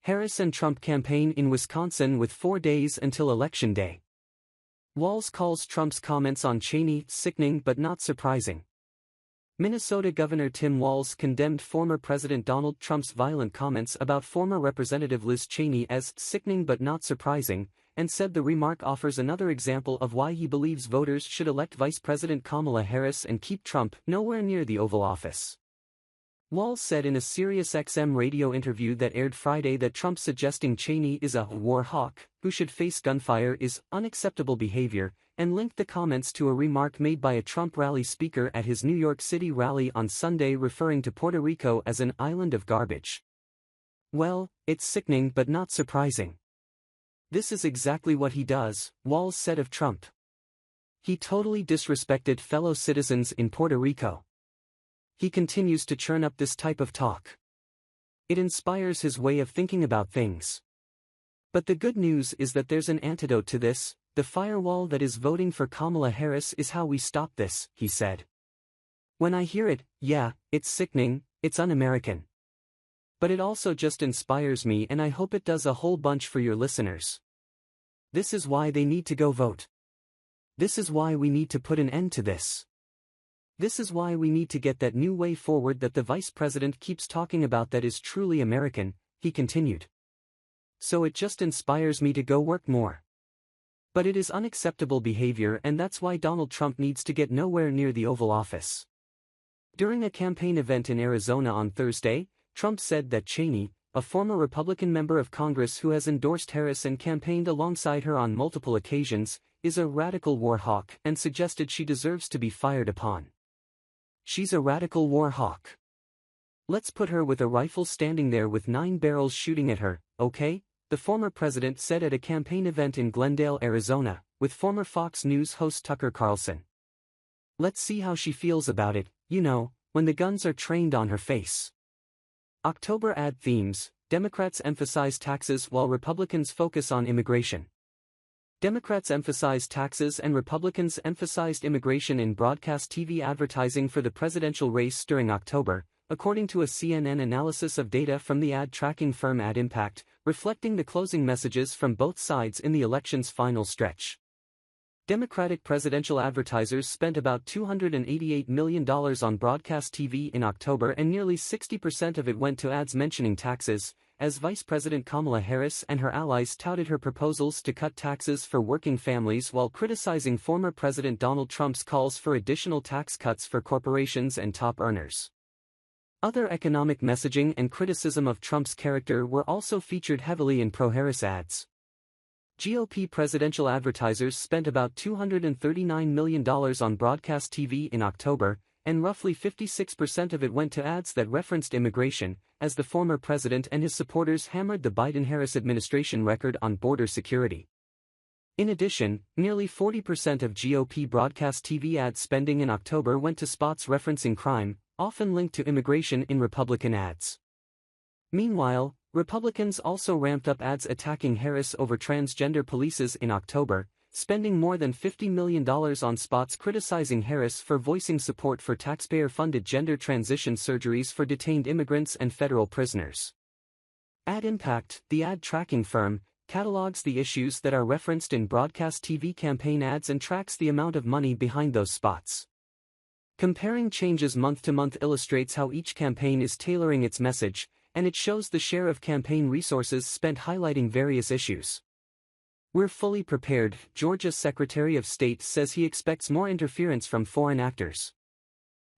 Harris and Trump campaign in Wisconsin with 4 days until Election Day. Walz calls Trump's comments on Cheney sickening but not surprising. Minnesota Governor Tim Walz condemned former President Donald Trump's violent comments about former Representative Liz Cheney as sickening but not surprising, and said the remark offers another example of why he believes voters should elect Vice President Kamala Harris and keep Trump nowhere near the Oval Office. Walz said in a SiriusXM radio interview that aired Friday that Trump suggesting Cheney is a war hawk who should face gunfire is unacceptable behavior, and linked the comments to a remark made by a Trump rally speaker at his New York City rally on Sunday referring to Puerto Rico as an island of garbage. Well, it's sickening but not surprising. This is exactly what he does, Walz said of Trump. He totally disrespected fellow citizens in Puerto Rico. He continues to churn up this type of talk. It inspires his way of thinking about things. But the good news is that there's an antidote to this. The firewall that is voting for Kamala Harris is how we stop this, he said. When I hear it, yeah, it's sickening, it's un-American. But it also just inspires me, and I hope it does a whole bunch for your listeners. This is why they need to go vote. This is why we need to put an end to this. This is why we need to get that new way forward that the vice president keeps talking about that is truly American, he continued. So it just inspires me to go work more. But it is unacceptable behavior, and that's why Donald Trump needs to get nowhere near the Oval Office. During a campaign event in Arizona on Thursday, Trump said that Cheney, a former Republican member of Congress who has endorsed Harris and campaigned alongside her on multiple occasions, is a radical war hawk and suggested she deserves to be fired upon. She's a radical war hawk. Let's put her with a rifle standing there with 9 barrels shooting at her, okay? The former president said at a campaign event in Glendale, Arizona, with former Fox News host Tucker Carlson. Let's see how she feels about it, when the guns are trained on her face. October ad themes: Democrats emphasize taxes while Republicans focus on immigration. Democrats emphasized taxes and Republicans emphasized immigration in broadcast TV advertising for the presidential race during October, according to a CNN analysis of data from the ad tracking firm Ad Impact, reflecting the closing messages from both sides in the election's final stretch. Democratic presidential advertisers spent about $288 million on broadcast TV in October, and nearly 60% of it went to ads mentioning taxes, as Vice President Kamala Harris and her allies touted her proposals to cut taxes for working families while criticizing former President Donald Trump's calls for additional tax cuts for corporations and top earners. Other economic messaging and criticism of Trump's character were also featured heavily in pro-Harris ads. GOP presidential advertisers spent about $239 million on broadcast TV in October, and roughly 56% of it went to ads that referenced immigration, as the former president and his supporters hammered the Biden-Harris administration record on border security. In addition, nearly 40% of GOP broadcast TV ad spending in October went to spots referencing crime, often linked to immigration in Republican ads. Meanwhile, Republicans also ramped up ads attacking Harris over transgender policies in October, spending more than $50 million on spots criticizing Harris for voicing support for taxpayer-funded gender transition surgeries for detained immigrants and federal prisoners. Ad Impact, the ad tracking firm, catalogs the issues that are referenced in broadcast TV campaign ads and tracks the amount of money behind those spots. Comparing changes month to month illustrates how each campaign is tailoring its message, and it shows the share of campaign resources spent highlighting various issues. We're fully prepared, Georgia's Secretary of State says he expects more interference from foreign actors.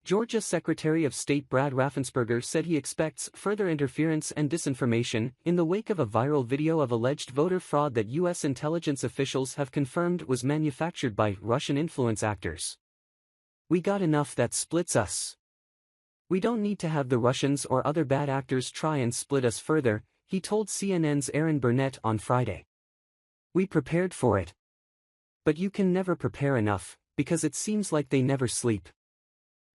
Georgia Secretary of State Brad Raffensperger said he expects further interference and disinformation in the wake of a viral video of alleged voter fraud that U.S. intelligence officials have confirmed was manufactured by Russian influence actors. We got enough that splits us. We don't need to have the Russians or other bad actors try and split us further, he told CNN's Erin Burnett on Friday. We prepared for it. But you can never prepare enough, because it seems like they never sleep.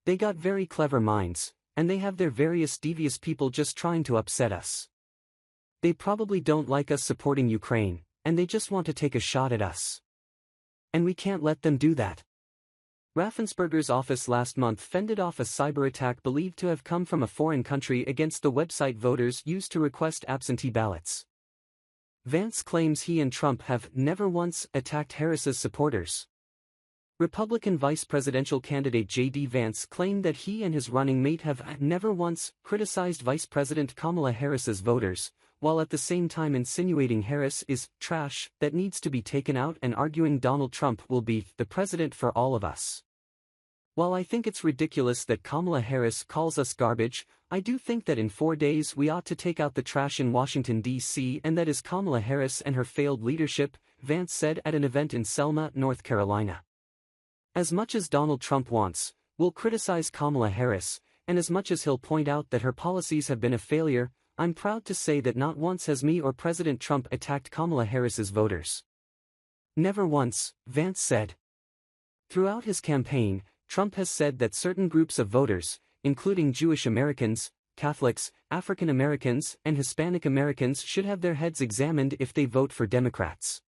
They got very clever minds, and they have their various devious people just trying to upset us. They probably don't like us supporting Ukraine, and they just want to take a shot at us. And we can't let them do that. Raffensperger's office last month fended off a cyber attack believed to have come from a foreign country against the website voters used to request absentee ballots. Vance claims he and Trump have never once attacked Harris's supporters. Republican vice presidential candidate J.D. Vance claimed that he and his running mate have never once criticized Vice President Kamala Harris's voters, while at the same time insinuating Harris is trash that needs to be taken out and arguing Donald Trump will be the president for all of us. While I think it's ridiculous that Kamala Harris calls us garbage, I do think that in 4 days we ought to take out the trash in Washington, D.C., and that is Kamala Harris and her failed leadership, Vance said at an event in Selma, North Carolina. As much as Donald Trump wants, we'll criticize Kamala Harris, and as much as he'll point out that her policies have been a failure, I'm proud to say that not once has me or President Trump attacked Kamala Harris's voters. Never once, Vance said. Throughout his campaign, Trump has said that certain groups of voters, including Jewish Americans, Catholics, African Americans, and Hispanic Americans, should have their heads examined if they vote for Democrats.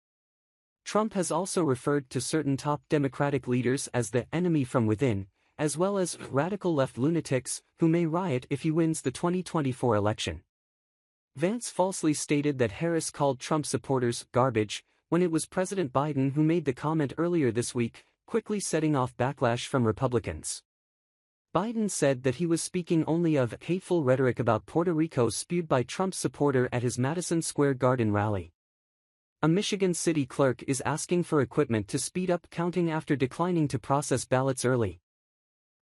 Trump has also referred to certain top Democratic leaders as the enemy from within, as well as radical left lunatics who may riot if he wins the 2024 election. Vance falsely stated that Harris called Trump supporters garbage, when it was President Biden who made the comment earlier this week, quickly setting off backlash from Republicans. Biden said that he was speaking only of hateful rhetoric about Puerto Rico spewed by Trump's supporter at his Madison Square Garden rally. A Michigan city clerk is asking for equipment to speed up counting after declining to process ballots early.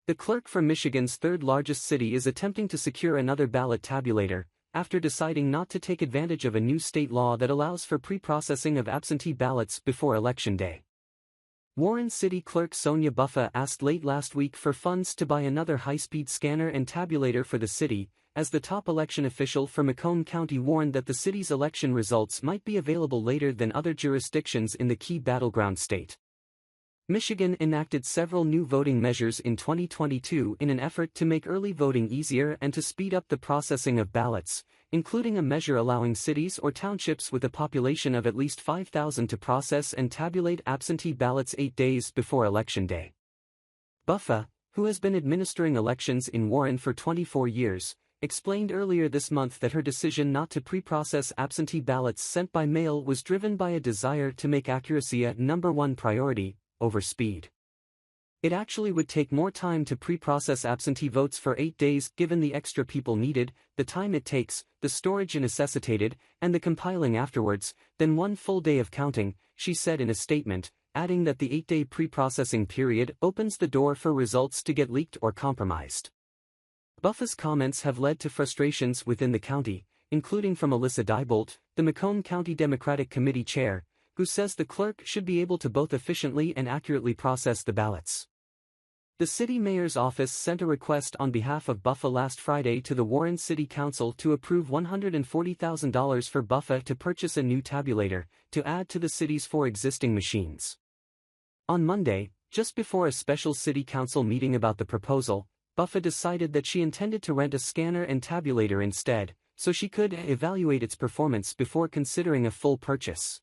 The clerk for Michigan's third-largest city is attempting to secure another ballot tabulator, after deciding not to take advantage of a new state law that allows for pre-processing of absentee ballots before Election Day. Warren City Clerk Sonia Buffa asked late last week for funds to buy another high-speed scanner and tabulator for the city, as the top election official for Macomb County warned that the city's election results might be available later than other jurisdictions in the key battleground state. Michigan enacted several new voting measures in 2022 in an effort to make early voting easier and to speed up the processing of ballots, including a measure allowing cities or townships with a population of at least 5,000 to process and tabulate absentee ballots 8 days before Election Day. Buffa, who has been administering elections in Warren for 24 years, explained earlier this month that her decision not to pre-process absentee ballots sent by mail was driven by a desire to make accuracy a #1 priority, over speed. It actually would take more time to pre-process absentee votes for 8 days given the extra people needed, the time it takes, the storage necessitated, and the compiling afterwards, than 1 full day of counting, she said in a statement, adding that the 8-day pre-processing period opens the door for results to get leaked or compromised. Buffa's comments have led to frustrations within the county, including from Alyssa Diebolt, the Macomb County Democratic Committee chair, who says the clerk should be able to both efficiently and accurately process the ballots. The city mayor's office sent a request on behalf of Buffa last Friday to the Warren City Council to approve $140,000 for Buffa to purchase a new tabulator, to add to the city's 4 existing machines. On Monday, just before a special city council meeting about the proposal, Buffa decided that she intended to rent a scanner and tabulator instead, so she could evaluate its performance before considering a full purchase.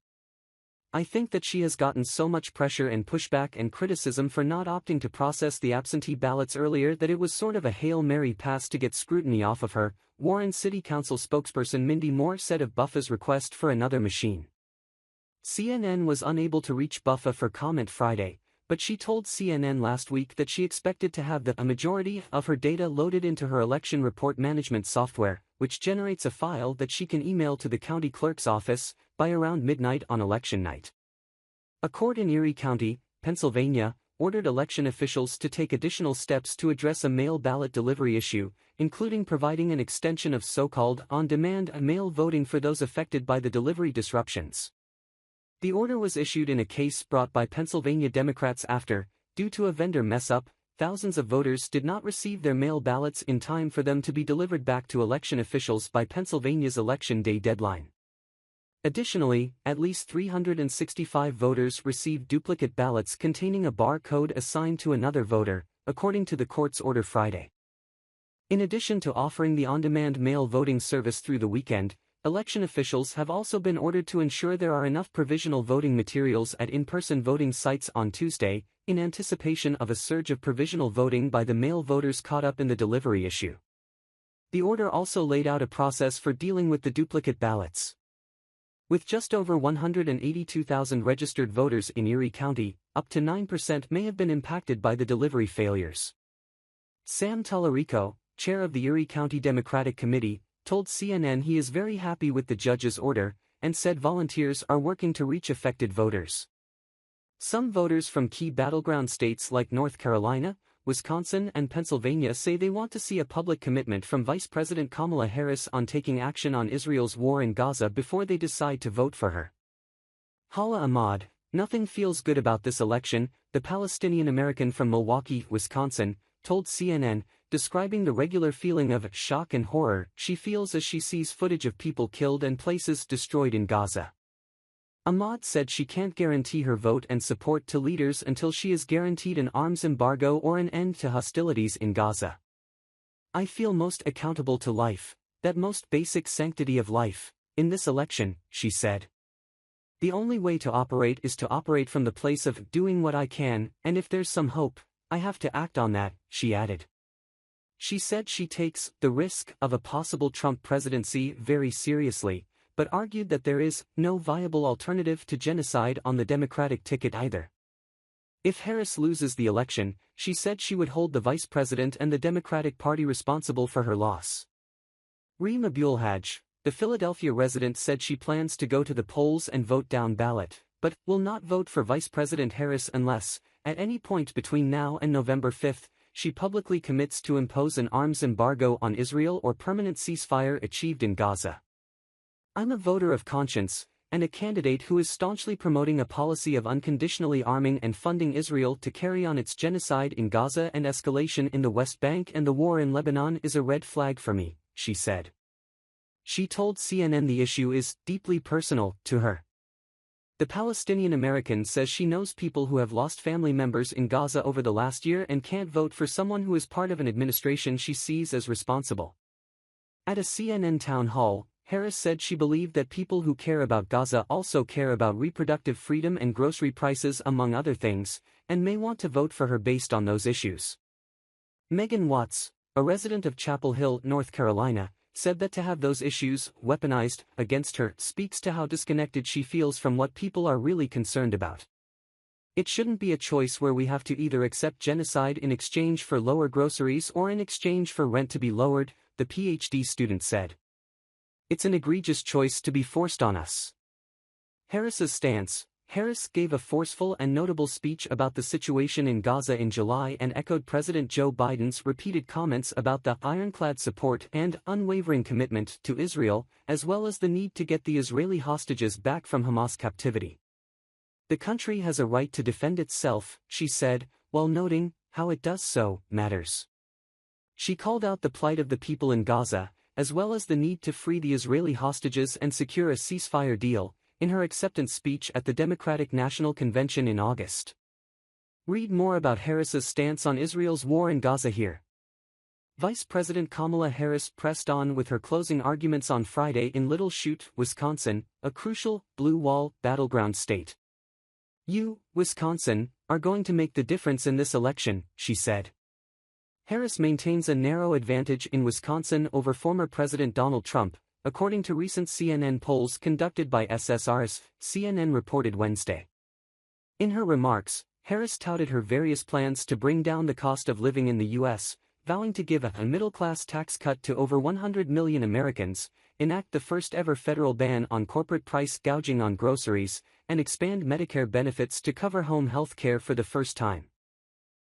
I think that she has gotten so much pressure and pushback and criticism for not opting to process the absentee ballots earlier that it was sort of a Hail Mary pass to get scrutiny off of her, Warren City Council spokesperson Mindy Moore said of Buffa's request for another machine. CNN was unable to reach Buffa for comment Friday, but she told CNN last week that she expected to have a majority of her data loaded into her election report management software, which generates a file that she can email to the county clerk's office, by around midnight on election night. A court in Erie County, Pennsylvania, ordered election officials to take additional steps to address a mail ballot delivery issue, including providing an extension of so-called on-demand mail voting for those affected by the delivery disruptions. The order was issued in a case brought by Pennsylvania Democrats after, due to a vendor mess-up, thousands of voters did not receive their mail ballots in time for them to be delivered back to election officials by Pennsylvania's Election Day deadline. Additionally, at least 365 voters received duplicate ballots containing a bar code assigned to another voter, according to the court's order Friday. In addition to offering the on-demand mail voting service through the weekend, election officials have also been ordered to ensure there are enough provisional voting materials at in-person voting sites on Tuesday, in anticipation of a surge of provisional voting by the mail voters caught up in the delivery issue. The order also laid out a process for dealing with the duplicate ballots. With just over 182,000 registered voters in Erie County, up to 9% may have been impacted by the delivery failures. Sam Tallarico, chair of the Erie County Democratic Committee, told CNN he is very happy with the judge's order, and said volunteers are working to reach affected voters. Some voters from key battleground states like North Carolina, Wisconsin and Pennsylvania say they want to see a public commitment from Vice President Kamala Harris on taking action on Israel's war in Gaza before they decide to vote for her. Hala Ahmad, nothing feels good about this election, the Palestinian-American from Milwaukee, Wisconsin, told CNN, describing the regular feeling of shock and horror she feels as she sees footage of people killed and places destroyed in Gaza. Ahmad said she can't guarantee her vote and support to leaders until she is guaranteed an arms embargo or an end to hostilities in Gaza. I feel most accountable to life, that most basic sanctity of life, in this election, she said. The only way to operate is to operate from the place of doing what I can, and if there's some hope, I have to act on that, she added. She said she takes the risk of a possible Trump presidency very seriously, but argued that there is no viable alternative to genocide on the Democratic ticket either. If Harris loses the election, she said she would hold the vice president and the Democratic Party responsible for her loss. Reem Abulhaj, the Philadelphia resident, said she plans to go to the polls and vote down ballot, but will not vote for Vice President Harris unless, at any point between now and November 5, she publicly commits to impose an arms embargo on Israel or permanent ceasefire achieved in Gaza. I'm a voter of conscience, and a candidate who is staunchly promoting a policy of unconditionally arming and funding Israel to carry on its genocide in Gaza and escalation in the West Bank, and the war in Lebanon is a red flag for me, she said. She told CNN the issue is deeply personal to her. The Palestinian American says she knows people who have lost family members in Gaza over the last year and can't vote for someone who is part of an administration she sees as responsible. At a CNN town hall, Harris said she believed that people who care about Gaza also care about reproductive freedom and grocery prices, among other things, and may want to vote for her based on those issues. Megan Watts, a resident of Chapel Hill, North Carolina, said that to have those issues weaponized against her speaks to how disconnected she feels from what people are really concerned about. It shouldn't be a choice where we have to either accept genocide in exchange for lower groceries or in exchange for rent to be lowered, the PhD student said. It's an egregious choice to be forced on us. Harris's stance. Harris gave a forceful and notable speech about the situation in Gaza in July and echoed President Joe Biden's repeated comments about the ironclad support and unwavering commitment to Israel, as well as the need to get the Israeli hostages back from Hamas captivity. The country has a right to defend itself, she said, while noting how it does so matters. She called out the plight of the people in Gaza, as well as the need to free the Israeli hostages and secure a ceasefire deal, in her acceptance speech at the Democratic National Convention in August. Read more about Harris's stance on Israel's war in Gaza here. Vice President Kamala Harris pressed on with her closing arguments on Friday in Little Chute, Wisconsin, a crucial, blue wall, battleground state. You, Wisconsin, are going to make the difference in this election, she said. Harris maintains a narrow advantage in Wisconsin over former President Donald Trump, according to recent CNN polls conducted by SSRs, CNN reported Wednesday. In her remarks, Harris touted her various plans to bring down the cost of living in the U.S., vowing to give a middle-class tax cut to over 100 million Americans, enact the first-ever federal ban on corporate price gouging on groceries, and expand Medicare benefits to cover home health care for the first time.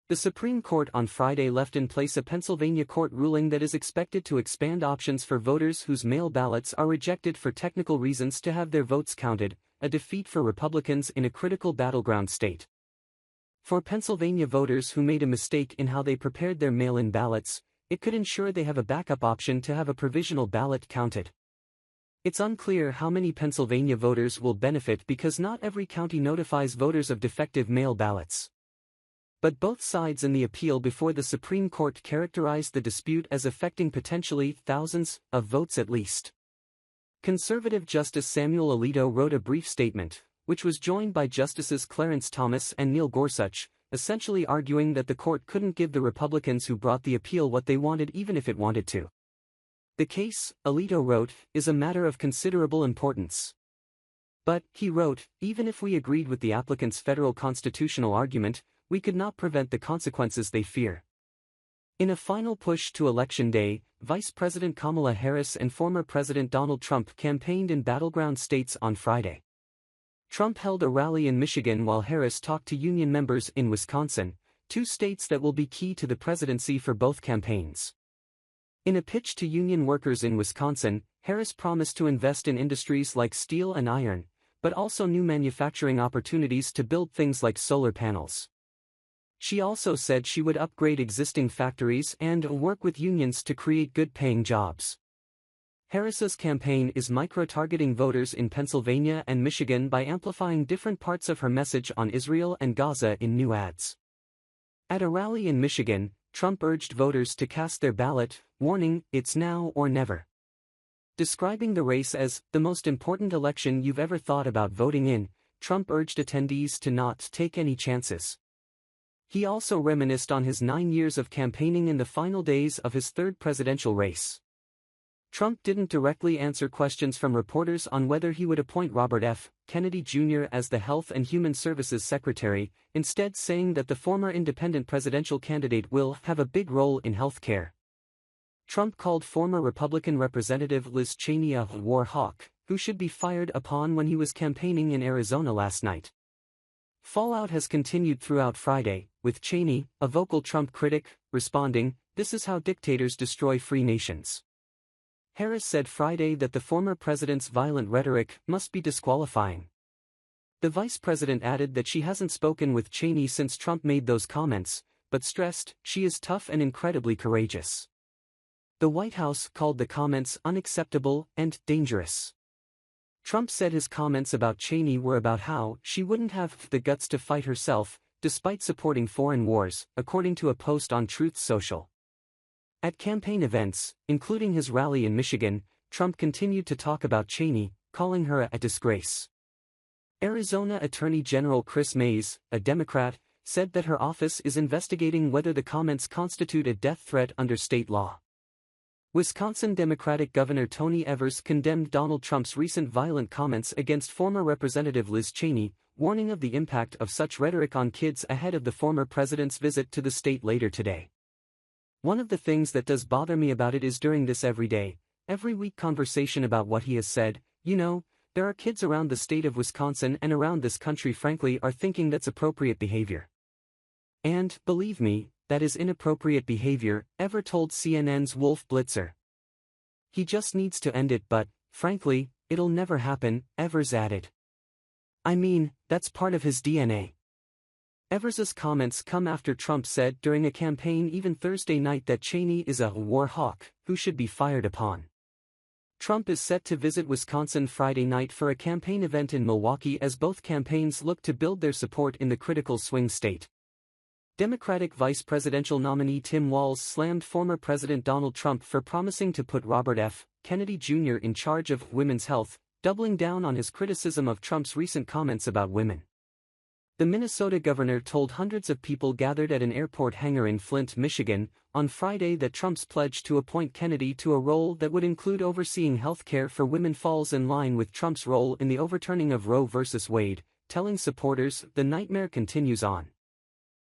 The Supreme Court on Friday left in place a Pennsylvania court ruling that is expected to expand options for voters whose mail ballots are rejected for technical reasons to have their votes counted, a defeat for Republicans in a critical battleground state. For Pennsylvania voters who made a mistake in how they prepared their mail-in ballots, it could ensure they have a backup option to have a provisional ballot counted. It's unclear how many Pennsylvania voters will benefit because not every county notifies voters of defective mail ballots. But both sides in the appeal before the Supreme Court characterized the dispute as affecting potentially thousands of votes at least. Conservative Justice Samuel Alito wrote a brief statement, which was joined by Justices Clarence Thomas and Neil Gorsuch, essentially arguing that the court couldn't give the Republicans who brought the appeal what they wanted even if it wanted to. The case, Alito wrote, is a matter of considerable importance. But, he wrote, even if we agreed with the applicant's federal constitutional argument, we could not prevent the consequences they fear. In a final push to Election Day, Vice President Kamala Harris and former President Donald Trump campaigned in battleground states on Friday. Trump held a rally in Michigan while Harris talked to union members in Wisconsin, two states that will be key to the presidency for both campaigns. In a pitch to union workers in Wisconsin, Harris promised to invest in industries like steel and iron, but also new manufacturing opportunities to build things like solar panels. She also said she would upgrade existing factories and work with unions to create good-paying jobs. Harris's campaign is micro-targeting voters in Pennsylvania and Michigan by amplifying different parts of her message on Israel and Gaza in new ads. At a rally in Michigan, Trump urged voters to cast their ballot, warning, "It's now or never." Describing the race as the most important election you've ever thought about voting in, Trump urged attendees to not take any chances. He also reminisced on his 9 years of campaigning in the final days of his third presidential race. Trump didn't directly answer questions from reporters on whether he would appoint Robert F. Kennedy Jr. as the Health and Human Services Secretary, instead saying that the former independent presidential candidate will have a big role in health care. Trump called former Republican Representative Liz Cheney a war hawk, who should be fired upon when he was campaigning in Arizona last night. Fallout has continued throughout Friday, with Cheney, a vocal Trump critic, responding, "This is how dictators destroy free nations." Harris said Friday that the former president's violent rhetoric must be disqualifying. The vice president added that she hasn't spoken with Cheney since Trump made those comments, but stressed she is tough and incredibly courageous. The White House called the comments unacceptable and dangerous. Trump said his comments about Cheney were about how she wouldn't have the guts to fight herself, despite supporting foreign wars, according to a post on Truth Social. At campaign events, including his rally in Michigan, Trump continued to talk about Cheney, calling her a disgrace. Arizona Attorney General Chris Mays, a Democrat, said that her office is investigating whether the comments constitute a death threat under state law. Wisconsin Democratic Governor Tony Evers condemned Donald Trump's recent violent comments against former Representative Liz Cheney, warning of the impact of such rhetoric on kids ahead of the former president's visit to the state later today. "One of the things that does bother me about it is during this every week conversation about what he has said, there are kids around the state of Wisconsin and around this country frankly are thinking that's appropriate behavior. And, believe me, that is inappropriate behavior," Ever told CNN's Wolf Blitzer. "He just needs to end it, but, frankly, it'll never happen," Evers added. "I mean, that's part of his DNA." Evers's comments come after Trump said during a campaign even Thursday night that Cheney is a war hawk who should be fired upon. Trump is set to visit Wisconsin Friday night for a campaign event in Milwaukee as both campaigns look to build their support in the critical swing state. Democratic vice presidential nominee Tim Walz slammed former President Donald Trump for promising to put Robert F. Kennedy Jr. in charge of women's health, doubling down on his criticism of Trump's recent comments about women. The Minnesota governor told hundreds of people gathered at an airport hangar in Flint, Michigan, on Friday that Trump's pledge to appoint Kennedy to a role that would include overseeing health care for women falls in line with Trump's role in the overturning of Roe v. Wade, telling supporters, "The nightmare continues on.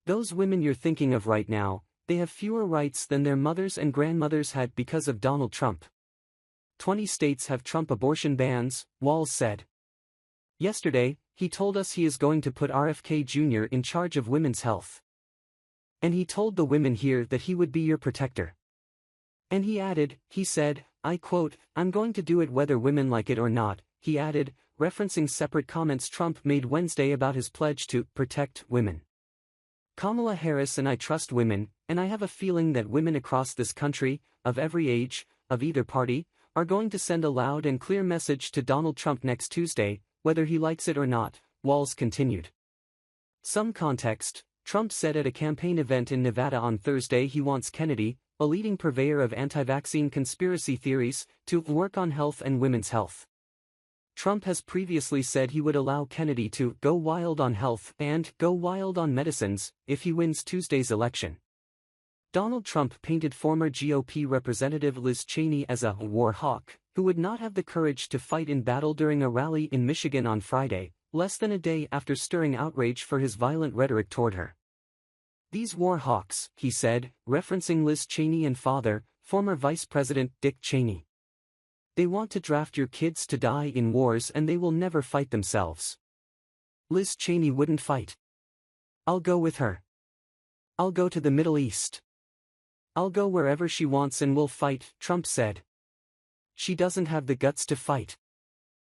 Those women you're thinking of right now, they have fewer rights than their mothers and grandmothers had because of Donald Trump. 20 states have Trump abortion bans," Walz said. Yesterday, he told us he is going to put RFK Jr. in charge of women's health. And he told the women here that he would be your protector. And he added, he said, I quote, "I'm going to do it whether women like it or not," he added, referencing separate comments Trump made Wednesday about his pledge to protect women. "Kamala Harris and I trust women, and I have a feeling that women across this country, of every age, of either party, are going to send a loud and clear message to Donald Trump next Tuesday, whether he likes it or not," Walz continued. Some context: Trump said at a campaign event in Nevada on Thursday he wants Kennedy, a leading purveyor of anti-vaccine conspiracy theories, to work on health and women's health. Trump has previously said he would allow Kennedy to go wild on health and go wild on medicines if he wins Tuesday's election. Donald Trump painted former GOP Representative Liz Cheney as a war hawk who would not have the courage to fight in battle during a rally in Michigan on Friday, less than a day after stirring outrage for his violent rhetoric toward her. "These war hawks," he said, referencing Liz Cheney and father, former Vice President Dick Cheney. "They want to draft your kids to die in wars and they will never fight themselves. Liz Cheney wouldn't fight. I'll go with her. I'll go to the Middle East. I'll go wherever she wants and we'll fight," Trump said. "She doesn't have the guts to fight.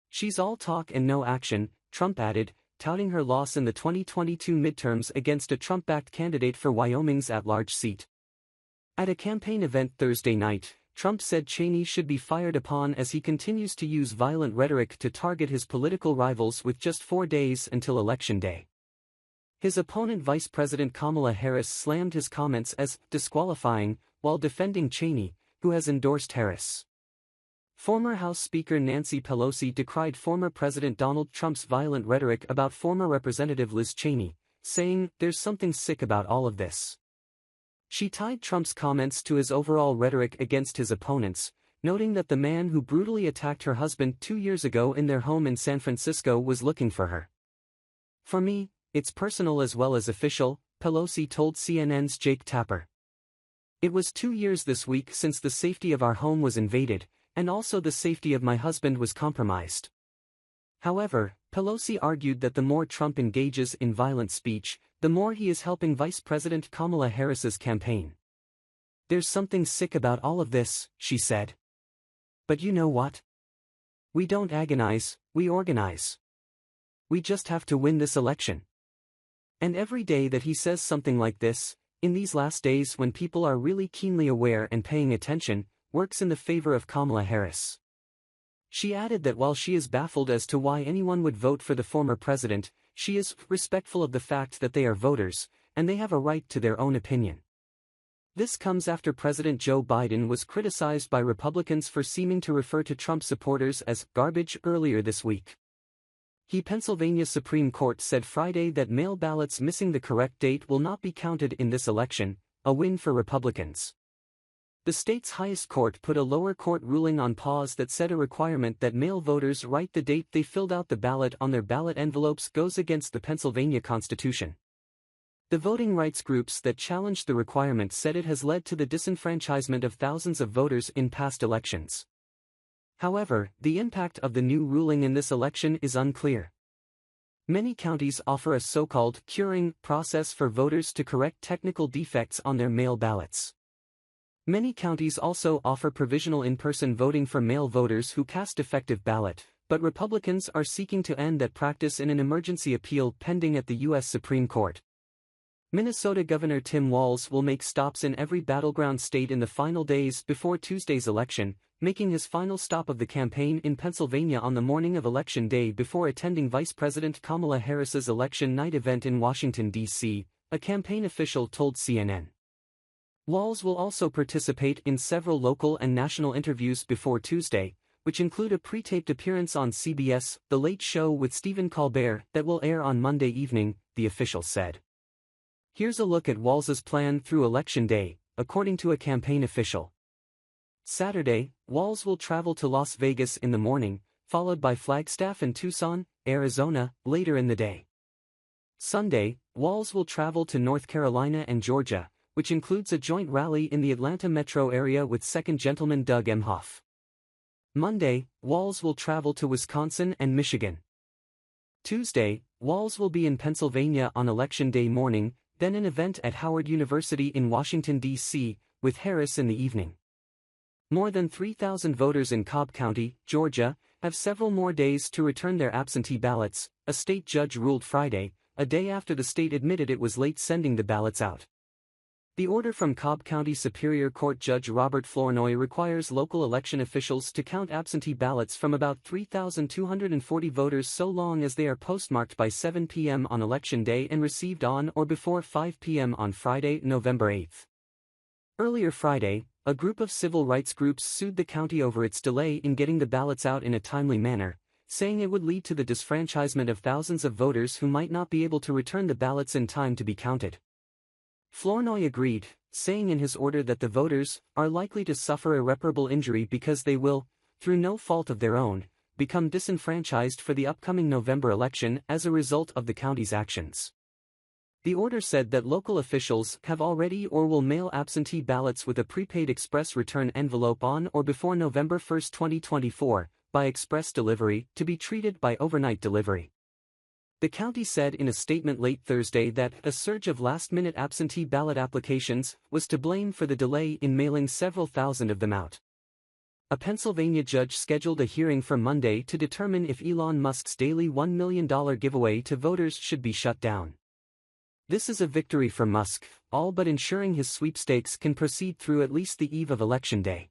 She's all talk and no action," Trump added, touting her loss in the 2022 midterms against a Trump-backed candidate for Wyoming's at-large seat. At a campaign event Thursday night, Trump said Cheney should be fired upon as he continues to use violent rhetoric to target his political rivals with just 4 days until Election Day. His opponent Vice President Kamala Harris slammed his comments as disqualifying, while defending Cheney, who has endorsed Harris. Former House Speaker Nancy Pelosi decried former President Donald Trump's violent rhetoric about former Representative Liz Cheney, saying, "There's something sick about all of this." She tied Trump's comments to his overall rhetoric against his opponents, noting that the man who brutally attacked her husband 2 years ago in their home in San Francisco was looking for her. "For me, it's personal as well as official," Pelosi told CNN's Jake Tapper. "It was 2 years this week since the safety of our home was invaded, and also the safety of my husband was compromised." However, Pelosi argued that the more Trump engages in violent speech, the more he is helping Vice President Kamala Harris's campaign. "There's something sick about all of this," she said. "But you know what? We don't agonize, we organize. We just have to win this election." And every day that he says something like this, in these last days when people are really keenly aware and paying attention, works in the favor of Kamala Harris. She added that while she is baffled as to why anyone would vote for the former president, she is respectful of the fact that they are voters, and they have a right to their own opinion. This comes after President Joe Biden was criticized by Republicans for seeming to refer to Trump supporters as garbage earlier this week. Pennsylvania Supreme Court said Friday that mail ballots missing the correct date will not be counted in this election, a win for Republicans. The state's highest court put a lower court ruling on pause that said a requirement that mail voters write the date they filled out the ballot on their ballot envelopes goes against the Pennsylvania Constitution. The voting rights groups that challenged the requirement said it has led to the disenfranchisement of thousands of voters in past elections. However, the impact of the new ruling in this election is unclear. Many counties offer a so-called curing process for voters to correct technical defects on their mail ballots. Many counties also offer provisional in-person voting for mail voters who cast defective ballot, but Republicans are seeking to end that practice in an emergency appeal pending at the U.S. Supreme Court. Minnesota Governor Tim Walz will make stops in every battleground state in the final days before Tuesday's election, making his final stop of the campaign in Pennsylvania on the morning of Election Day before attending Vice President Kamala Harris's election night event in Washington, D.C., a campaign official told CNN. Walz will also participate in several local and national interviews before Tuesday, which include a pre-taped appearance on CBS, The Late Show with Stephen Colbert, that will air on Monday evening, the official said. Here's a look at Walz's plan through Election Day, according to a campaign official. Saturday, Walz will travel to Las Vegas in the morning, followed by Flagstaff and Tucson, Arizona, later in the day. Sunday, Walz will travel to North Carolina and Georgia, which includes a joint rally in the Atlanta metro area with 2nd Gentleman Doug Emhoff. Monday, Walz will travel to Wisconsin and Michigan. Tuesday, Walz will be in Pennsylvania on Election Day morning, then an event at Howard University in Washington, D.C., with Harris in the evening. More than 3,000 voters in Cobb County, Georgia, have several more days to return their absentee ballots, a state judge ruled Friday, a day after the state admitted it was late sending the ballots out. The order from Cobb County Superior Court Judge Robert Flournoy requires local election officials to count absentee ballots from about 3,240 voters so long as they are postmarked by 7 p.m. on Election Day and received on or before 5 p.m. on Friday, November 8. Earlier Friday, a group of civil rights groups sued the county over its delay in getting the ballots out in a timely manner, saying it would lead to the disfranchisement of thousands of voters who might not be able to return the ballots in time to be counted. Flournoy agreed, saying in his order that the voters are likely to suffer irreparable injury because they will, through no fault of their own, become disenfranchised for the upcoming November election as a result of the county's actions. The order said that local officials have already or will mail absentee ballots with a prepaid express return envelope on or before November 1, 2024, by express delivery, to be treated by overnight delivery. The county said in a statement late Thursday that a surge of last-minute absentee ballot applications was to blame for the delay in mailing several thousand of them out. A Pennsylvania judge scheduled a hearing for Monday to determine if Elon Musk's daily $1 million giveaway to voters should be shut down. This is a victory for Musk, all but ensuring his sweepstakes can proceed through at least the eve of Election Day.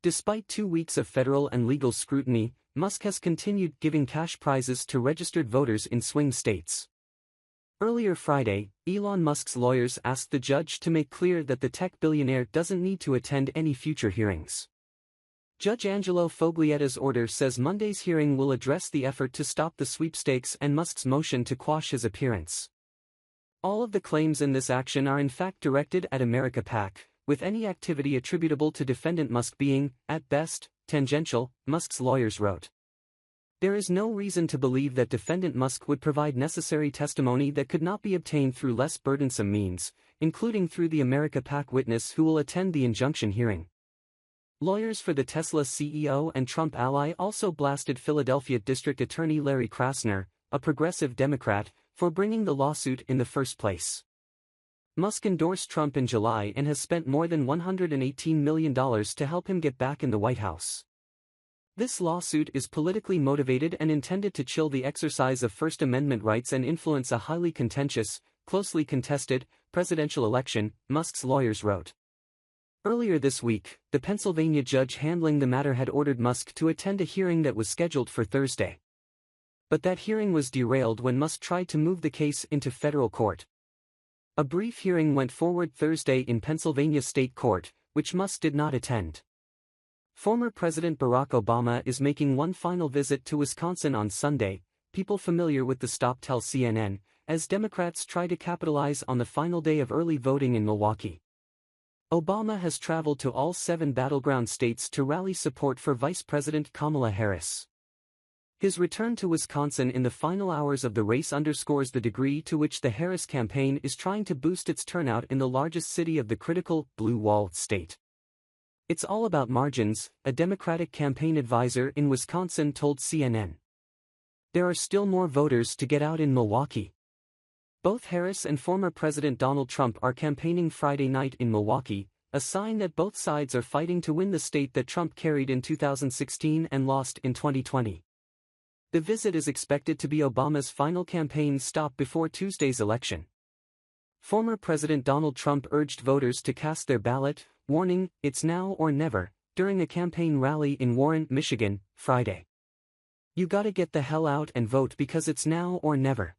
Despite 2 weeks of federal and legal scrutiny, Musk has continued giving cash prizes to registered voters in swing states. Earlier Friday, Elon Musk's lawyers asked the judge to make clear that the tech billionaire doesn't need to attend any future hearings. Judge Angelo Foglietta's order says Monday's hearing will address the effort to stop the sweepstakes and Musk's motion to quash his appearance. All of the claims in this action are in fact directed at America PAC, with any activity attributable to defendant Musk being, at best, tangential, Musk's lawyers wrote. There is no reason to believe that defendant Musk would provide necessary testimony that could not be obtained through less burdensome means, including through the America PAC witness who will attend the injunction hearing. Lawyers for the Tesla CEO and Trump ally also blasted Philadelphia District Attorney Larry Krasner, a progressive Democrat, for bringing the lawsuit in the first place. Musk endorsed Trump in July and has spent more than $118 million to help him get back in the White House. This lawsuit is politically motivated and intended to chill the exercise of First Amendment rights and influence a highly contentious, closely contested, presidential election, Musk's lawyers wrote. Earlier this week, the Pennsylvania judge handling the matter had ordered Musk to attend a hearing that was scheduled for Thursday. But that hearing was derailed when Musk tried to move the case into federal court. A brief hearing went forward Thursday in Pennsylvania State Court, which Musk did not attend. Former President Barack Obama is making one final visit to Wisconsin on Sunday, people familiar with the stop tell CNN, as Democrats try to capitalize on the final day of early voting in Milwaukee. Obama has traveled to all 7 battleground states to rally support for Vice President Kamala Harris. His return to Wisconsin in the final hours of the race underscores the degree to which the Harris campaign is trying to boost its turnout in the largest city of the critical, blue wall state. It's all about margins, a Democratic campaign advisor in Wisconsin told CNN. There are still more voters to get out in Milwaukee. Both Harris and former President Donald Trump are campaigning Friday night in Milwaukee, a sign that both sides are fighting to win the state that Trump carried in 2016 and lost in 2020. The visit is expected to be Obama's final campaign stop before Tuesday's election. Former President Donald Trump urged voters to cast their ballot, warning, "It's now or never," during a campaign rally in Warren, Michigan, Friday. "You gotta get the hell out and vote because it's now or never.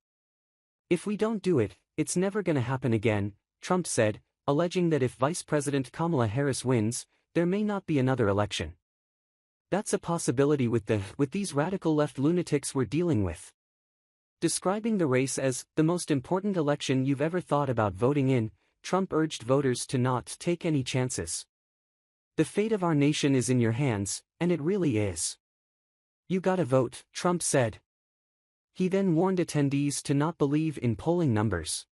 If we don't do it, it's never gonna happen again," Trump said, alleging that if Vice President Kamala Harris wins, there may not be another election. "That's a possibility with these radical left lunatics we're dealing with." Describing the race as the most important election you've ever thought about voting in, Trump urged voters to not take any chances. "The fate of our nation is in your hands, and it really is. You gotta vote," Trump said. He then warned attendees to not believe in polling numbers.